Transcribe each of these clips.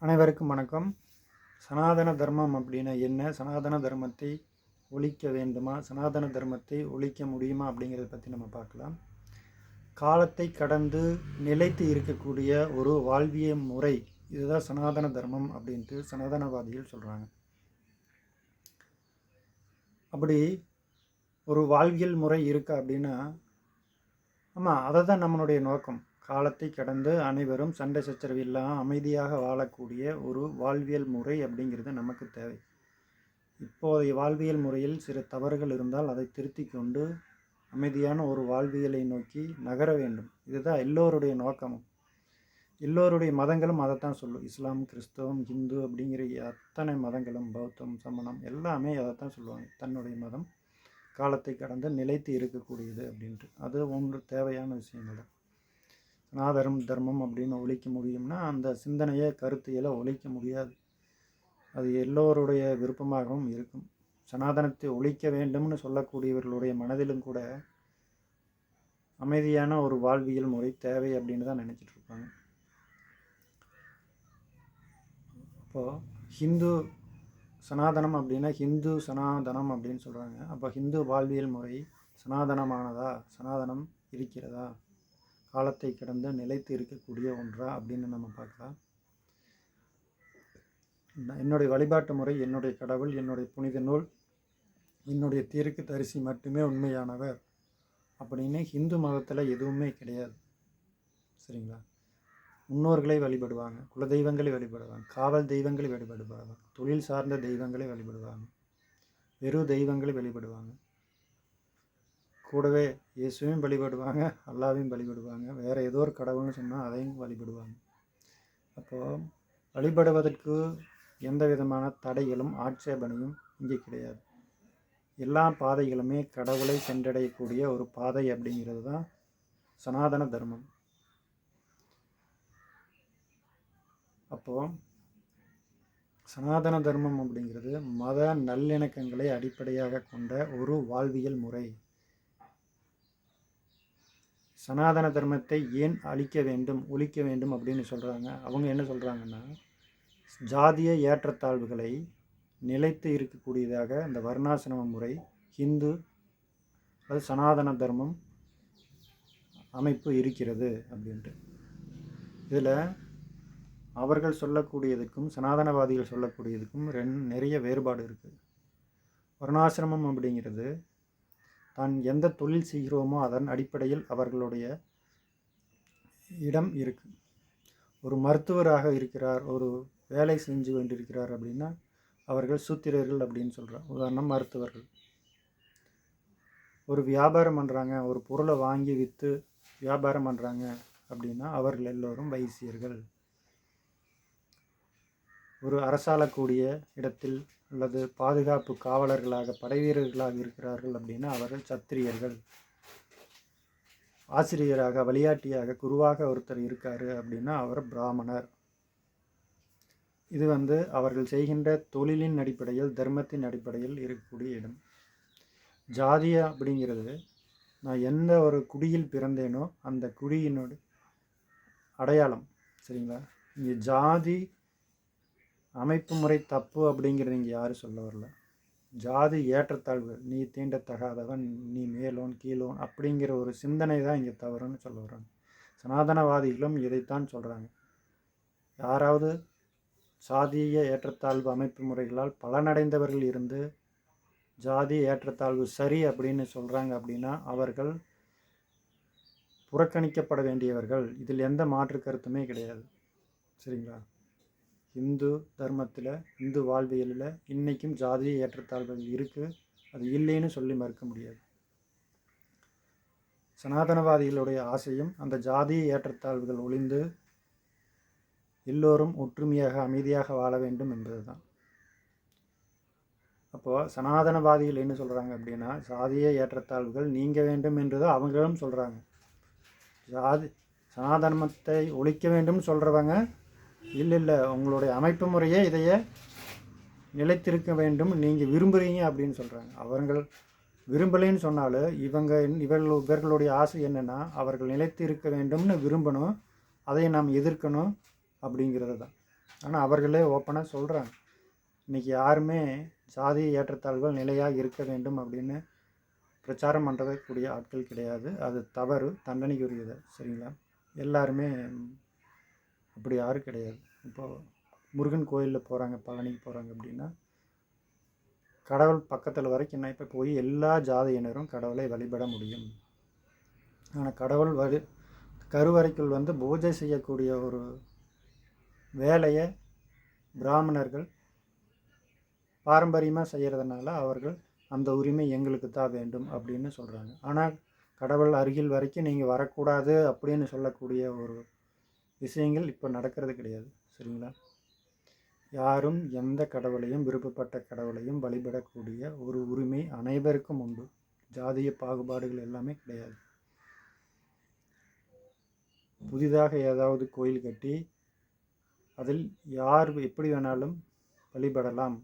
அனைவருக்கும் வணக்கம். சனாதன தர்மம் அப்படின்னா என்ன? சனாதன தர்மத்தை ஒழிக்க வேண்டுமா? சனாதன தர்மத்தை ஒழிக்க முடியுமா? அப்படிங்கிறத பற்றி நம்ம பார்க்கலாம். காலத்தை கடந்து நிலைத்து இருக்கக்கூடிய ஒரு வாழ்வியல் முறை, இதுதான் சனாதன தர்மம் அப்படின்ட்டு சனாதனவாதிகள் சொல்கிறாங்க. அப்படி ஒரு வாழ்வியல் முறை இருக்கா அப்படின்னா, ஆமாம், அதை தான் நம்மளுடைய நோக்கம். காலத்தை கடந்து அனைவரும் சண்டை சச்சரவு இல்லாமல் அமைதியாக வாழக்கூடிய ஒரு வாழ்வியல் முறை அப்படிங்கிறது நமக்கு தேவை. இப்போதைய வாழ்வியல் முறையில் சில தவறுகள் இருந்தால் அதை திருத்தி கொண்டு அமைதியான ஒரு வாழ்வியலை நோக்கி நகர வேண்டும். இதுதான் எல்லோருடைய நோக்கமும். எல்லோருடைய மதங்களும் அதைத்தான் சொல்லும். இஸ்லாம், கிறிஸ்தவம், ஹிந்து அப்படிங்கிற அத்தனை மதங்களும், பௌத்தம், சமணம் எல்லாமே அதைத்தான் சொல்லுவாங்க. தன்னுடைய மதம் காலத்தை கடந்து நிலைத்து இருக்கக்கூடியது அப்படின்ட்டு. அது ஒன்று தேவையான விஷயங்கள். சனாதனம் தர்மம் அப்படின்னு ஒழிக்க முடியும்னா அந்த சிந்தனையை, கருத்தியலை ஒழிக்க முடியாது. அது எல்லோருடைய விருப்பமாகவும் இருக்கும். சனாதனத்தை ஒழிக்க வேண்டும்னு சொல்லக்கூடியவர்களுடைய மனதிலும் கூட அமைதியான ஒரு வாழ்வியல் முறை தேவை அப்படின்னு தான் நினச்சிட்டு இருப்பாங்க. அப்போது ஹிந்து சனாதனம் அப்படின்னா ஹிந்து சனாதனம் அப்படின்னு சொல்கிறாங்க. அப்போ ஹிந்து வாழ்வியல் முறை சனாதனமானதா? சனாதனம் இருக்கிறதா? காலத்தை கடந்து நிலைத்து இருக்கக்கூடிய ஒன்றா அப்படின்னு நம்ம பார்க்கலாம். என்னுடைய வழிபாட்டு முறை, என்னுடைய கடவுள், என்னுடைய புனித நூல், என்னுடைய தீர்க்கு தரிசி மட்டுமே உண்மையானவர் அப்படின்னு ஹிந்து மதத்தில் எதுவுமே கிடையாது. சரிங்களா? முன்னோர்களை வழிபடுவாங்க, குலதெய்வங்களை வழிபடுவாங்க, காவல் தெய்வங்களை வழிபடுவாங்க, தொழில் சார்ந்த தெய்வங்களை வழிபடுவாங்க, வெறு தெய்வங்களை வழிபடுவாங்க. கூடவே இயேசுவையும் வழிபடுவாங்க, அல்லாவையும் வழிபடுவாங்க, வேறு ஏதோ ஒரு கடவுள்னு சொன்னால் அதையும் வழிபடுவாங்க. அப்போது வழிபடுவதற்கு எந்த விதமான தடைகளும் ஆட்சேபனையும் இங்கே கிடையாது. எல்லா பாதைகளுமே கடவுளை சென்றடையக்கூடிய ஒரு பாதை அப்படிங்கிறது தான் சனாதன தர்மம். அப்போது சனாதன தர்மம் அப்படிங்கிறது மத நல்லிணக்கங்களை அடிப்படையாக கொண்ட ஒரு வாழ்வியல் முறை. சனாதன தர்மத்தை ஏன் அழிக்க வேண்டும், ஒழிக்க வேண்டும் அப்படின்னு சொல்கிறாங்க? அவங்க என்ன சொல்கிறாங்கன்னா, ஜாதிய ஏற்றத்தாழ்வுகளை நிலைத்து இருக்கக்கூடியதாக இந்த வர்ணாசிரம முறை ஹிந்து அது சனாதன தர்மம் அமைப்பு இருக்கிறது அப்படின்ட்டு. இதில் அவர்கள் சொல்லக்கூடியதுக்கும் சனாதனவாதிகள் சொல்லக்கூடியதுக்கும் நிறைய வேறுபாடு இருக்குது. வர்ணாசிரமம் அப்படிங்கிறது தான் எந்த தொழில் செய்கிறோமோ அதன் அடிப்படையில் அவர்களுடைய இடம் இருக்குது. ஒரு மருத்துவராக இருக்கிறார், ஒரு வேலை செஞ்சு கொண்டிருக்கிறார் அப்படின்னா அவர்கள் சூத்திரர்கள் அப்படின்னு சொல்கிறார். உதாரணம், மருத்துவர்கள். ஒரு வியாபாரம் பண்ணுறாங்க, ஒரு பொருளை வாங்கி விற்று வியாபாரம் பண்ணுறாங்க அப்படின்னா அவர்கள் எல்லோரும் வைசியர்கள். ஒரு அரசாளக்கூடிய இடத்தில் அல்லது பாதுகாப்பு காவலர்களாக, படை வீரர்களாக இருக்கிறார்கள் அப்படின்னா அவர்கள் சத்திரியர்கள். ஆசிரியராக, வழிகாட்டியாக, குருவாக ஒருத்தர் இருக்கார் அப்படின்னா அவர் பிராமணர். இது அவர்கள் செய்கின்ற தொழிலின் அடிப்படையில், தர்மத்தின் அடிப்படையில் இருக்கக்கூடிய இடம். ஜாதிய அப்படிங்கிறது நான் எந்த ஒரு குடியில் பிறந்தேனோ அந்த குடியினோட அடையாளம். சரிங்களா? இங்கே ஜாதி அமைப்பு முறை தப்பு அப்படிங்கிறது இங்கே யாரும் சொல்ல வரல. ஜாதி ஏற்றத்தாழ்வு, நீ தீண்டத்தகாதவன், நீ மேலோன் கீழோன் அப்படிங்கிற ஒரு சிந்தனை தான் இங்கே தவறுன்னு சொல்ல வர்றாங்க. சனாதனவாதிகளும் இதைத்தான் சொல்கிறாங்க. யாராவது சாதிய ஏற்றத்தாழ்வு அமைப்பு முறைகளால் பலனடைந்தவர்கள் இருந்து ஜாதி ஏற்றத்தாழ்வு சரி அப்படின்னு சொல்கிறாங்க அப்படின்னா அவர்கள் புறக்கணிக்கப்பட வேண்டியவர்கள். இதில் எந்த மாற்று கருத்துமே கிடையாது. சரிங்களா? இந்து தர்மத்தில், இந்து வாழ்வியலில் இன்றைக்கும் ஜாதிய ஏற்றத்தாழ்வுகள் இருக்குது. அது இல்லைன்னு சொல்லி மறுக்க முடியாது. சனாதனவாதிகளுடைய ஆசையும் அந்த ஜாதிய ஏற்றத்தாழ்வுகள் ஒழிந்து எல்லோரும் ஒற்றுமையாக அமைதியாக வாழ வேண்டும் என்பது தான். அப்போது சனாதனவாதிகள் என்ன சொல்கிறாங்க அப்படின்னா, ஜாதிய ஏற்றத்தாழ்வுகள் நீங்க வேண்டும் என்று தான் அவங்களும் சொல்கிறாங்க. சனாதனத்தை ஒழிக்க வேண்டும் சொல்கிறவங்க இல்லை உங்களுடைய அமைப்பு முறையே இதையே நிலைத்திருக்க வேண்டும் நீங்கள் விரும்புகிறீங்க அப்படின்னு சொல்கிறாங்க. அவர்கள் விரும்பலைன்னு சொன்னாலும் இவர்களுடைய ஆசை என்னென்னா அவர்கள் நிலைத்து இருக்க வேண்டும்னு விரும்பணும், அதை நாம் எதிர்க்கணும் அப்படிங்கிறது தான். ஆனால் அவர்களே ஓப்பனாக சொல்கிறாங்க, இன்றைக்கி யாருமே ஜாதி ஏற்றத்தாழ்வுகள் நிலையாக இருக்க வேண்டும் அப்படின்னு பிரச்சாரம் பண்ணுறக்கூடிய ஆட்கள் கிடையாது. அது தவறு, தண்டனைக்குரியது. சரிங்களா? எல்லாருமே அப்படி யாரும் கிடையாது. இப்போது முருகன் கோயிலில் போகிறாங்க, பழனிக்கு போகிறாங்க அப்படின்னா கடவுள் பக்கத்தில் வரைக்கும் என்ன இப்போ போய் எல்லா ஜாதியினரும் கடவுளை வழிபட முடியும். ஆனால் கடவுள் கருவறைக்குள் வந்து பூஜை செய்யக்கூடிய ஒரு வேலையை பிராமணர்கள் பாரம்பரியமாக செய்கிறதுனால அவர்கள் அந்த உரிமை எங்களுக்கு தான் வேண்டும் அப்படின்னு சொல்கிறாங்க. ஆனால் கடவுள் அருகில் வரைக்கும் நீங்கள் வரக்கூடாது அப்படின்னு சொல்லக்கூடிய ஒரு விஷயங்கள் இப்போ நடக்கிறது கிடையாது. சரிங்களா? யாரும் எந்த கடவுளையும் விருப்பப்பட்ட கடவுளையும் வழிபடக்கூடிய ஒரு உரிமை அனைவருக்கும் உண்டு. ஜாதிய பாகுபாடுகள் எல்லாமே கிடையாது. புதிதாக ஏதாவது கோயில் கட்டி அதில் யார் எப்படி வேணாலும் வழிபடலாம்,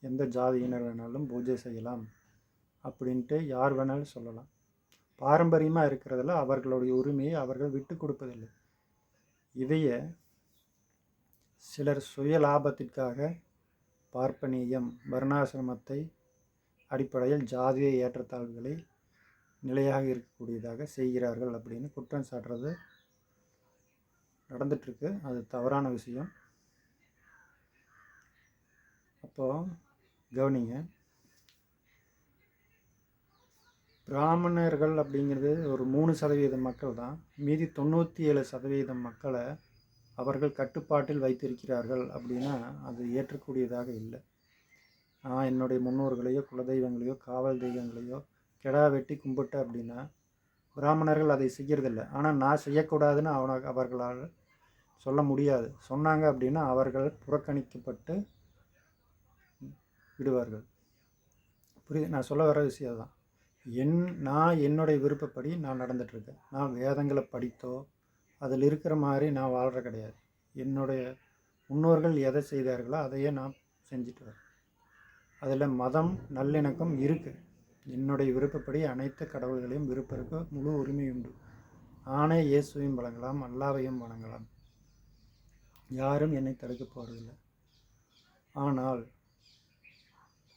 எந்த ஜாதியினர் வேணாலும் பூஜை செய்யலாம் அப்படின்ட்டு யார் வேணாலும் சொல்லலாம். பாரம்பரியமாக இருக்கிறதுல அவர்களுடைய உரிமையை அவர்கள் விட்டு கொடுப்பதில்லை. இதையே சிலர் சுய லாபத்திற்காக பார்ப்பனியம், வர்ணாசிரமத்தை அடிப்படையில் ஜாதிய ஏற்றத்தாழ்வுகளை நிலையாக இருக்கக்கூடியதாக செய்கிறார்கள் அப்படின்னு குற்றம் சாட்டுறது நடந்துட்டுருக்கு. அது தவறான விஷயம். அப்போது கவனிங்க, பிராமணர்கள் அப்படிங்கிறது ஒரு 3% மக்கள் தான். மீதி 97% மக்களை அவர்கள் கட்டுப்பாட்டில் வைத்திருக்கிறார்கள் அப்படின்னா அது ஏற்றக்கூடியதாக இல்லை. நான் என்னுடைய முன்னோர்களையோ குலதெய்வங்களையோ காவல் தெய்வங்களையோ கெடா வெட்டி கும்பிட்டேன் அப்படின்னா பிராமணர்கள் அதை செய்கிறதில்லை. ஆனால் நான் செய்யக்கூடாதுன்னு அவர்களால் சொல்ல முடியாது. சொன்னாங்க அப்படின்னா அவர்கள் புறக்கணிக்கப்பட்டு விடுவார்கள். புரியுது? நான் சொல்ல வர விஷயம் தான். நான் என்னுடைய விருப்பப்படி நான் நடந்துகிட்ருக்கேன். நான் வேதங்களை படித்தோ அதில் இருக்கிற மாதிரி நான் வாழ்கிற கிடையாது. என்னுடைய முன்னோர்கள் எதை செய்தார்களோ அதையே நான் செஞ்சுட்டு வரேன். அதில் மதம் நல்லிணக்கம் இருக்குது. என்னுடைய விருப்பப்படி அனைத்து கடவுள்களையும் விருப்பருக்கு முழு உரிமை உண்டு. ஆனே இயேசுவையும் வணங்கலாம், அல்லாவையும் வணங்கலாம். யாரும் என்னை தடுக்க போவதில்லை. ஆனால்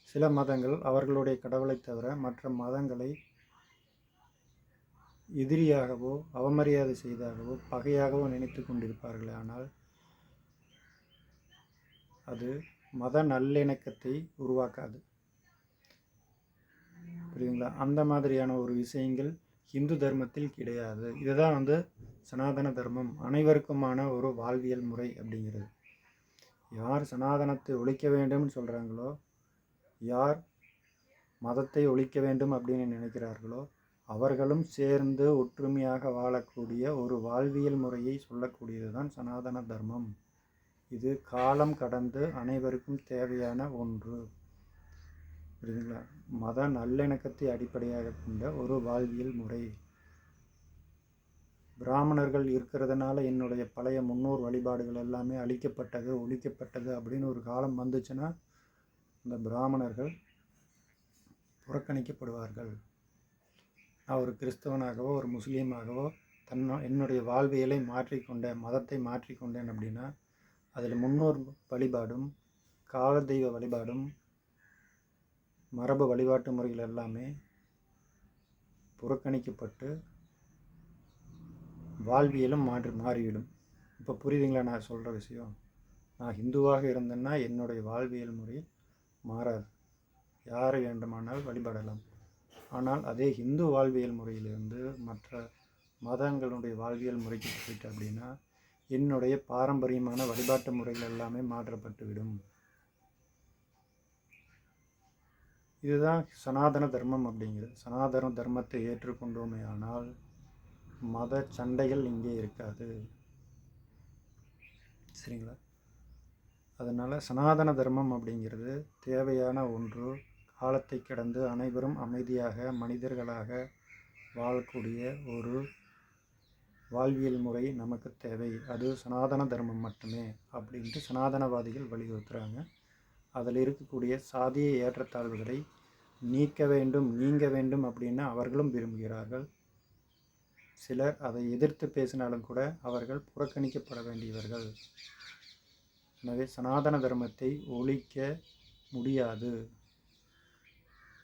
சில மதங்கள் அவர்களுடைய கடவுளை தவிர மற்ற மதங்களை எதிரியாகவோ அவமரியாதை செய்தாகவோ பகையாகவோ நினைத்து கொண்டிருப்பார்கள். ஆனால் அது மத நல்லிணக்கத்தை உருவாக்காது. புரியுங்களா? அந்த மாதிரியான ஒரு விஷயங்கள் இந்து தர்மத்தில் கிடையாது. இதுதான் வந்து சனாதன தர்மம், அனைவருக்குமான ஒரு வாழ்வியல் முறை அப்படிங்கிறது. யார் சனாதனத்தை ஒழிக்க வேண்டும்னு சொல்கிறாங்களோ, யார் மதத்தை ஒழிக்க வேண்டும் அப்படின்னு நினைக்கிறார்களோ அவர்களும் சேர்ந்து ஒற்றுமையாக வாழக்கூடிய ஒரு வாழ்வியல் முறையை சொல்லக்கூடியது தான் சனாதன தர்மம். இது காலம் கடந்து அனைவருக்கும் தேவையான ஒன்று. புரியுதுங்களா? மத நல்லிணக்கத்தை அடிப்படையாக கொண்ட ஒரு வாழ்வியல் முறை. பிராமணர்கள் இருக்கிறதுனால என்னுடைய பழைய முன்னோர் வழிபாடுகள் எல்லாமே அழிக்கப்பட்டது, ஒழிக்கப்பட்டது அப்படின்னு ஒரு காலம் வந்துச்சுன்னா இந்த பிராமணர்கள் புறக்கணிக்கப்படுவார்கள். நான் ஒரு கிறிஸ்தவனாகவோ ஒரு முஸ்லீமாகவோ என்னுடைய வாழ்வியலை மாற்றிக்கொண்டேன், மதத்தை மாற்றிக்கொண்டேன் அப்படின்னா அதில் முன்னோர் வழிபாடும் கால தெய்வ வழிபாடும் மரபு வழிபாட்டு முறைகள் எல்லாமே புறக்கணிக்கப்பட்டு வாழ்வியலும் மாறிவிடும். இப்போ புரியுதுங்களா நான் சொல்கிற விஷயம்? நான் ஹிந்துவாக இருந்தேன்னா என்னுடைய வாழ்வியல் முறை மாறாது. யாரை வேண்டுமானால் வழிபடலாம். ஆனால் அதே ஹிந்து வாழ்வியல் முறையிலிருந்து மற்ற மதங்களுடைய வாழ்வியல் முறைக்கு போயிட்டு அப்படின்னா என்னுடைய பாரம்பரியமான வழிபாட்டு முறைகள் எல்லாமே மாற்றப்பட்டுவிடும். இதுதான் சனாதன தர்மம் அப்படிங்கிறது. சனாதன தர்மத்தை ஏற்றுக்கொண்டோமே ஆனால் மத சண்டைகள் இங்கே இருக்காது. சரிங்களா? அதனால் சனாதன தர்மம் அப்படிங்கிறது தேவையான ஒன்று. காலத்தை கடந்து அனைவரும் அமைதியாக மனிதர்களாக வாழக்கூடிய ஒரு வாழ்வியல் முறை நமக்கு தேவை. அது சனாதன தர்மம் மட்டுமே அப்படின்ட்டு சனாதனவாதிகள் வலியுறுத்துகிறாங்க. அதில் இருக்கக்கூடிய சாதிய ஏற்றத்தாழ்வுகளை நீங்க வேண்டும் அப்படின்னு அவர்களும் விரும்புகிறார்கள். சிலர் அதை எதிர்த்து பேசினாலும் கூட அவர்கள் புறக்கணிக்கப்பட வேண்டியவர்கள். எனவே சனாதன தர்மத்தை ஒழிக்க முடியாது.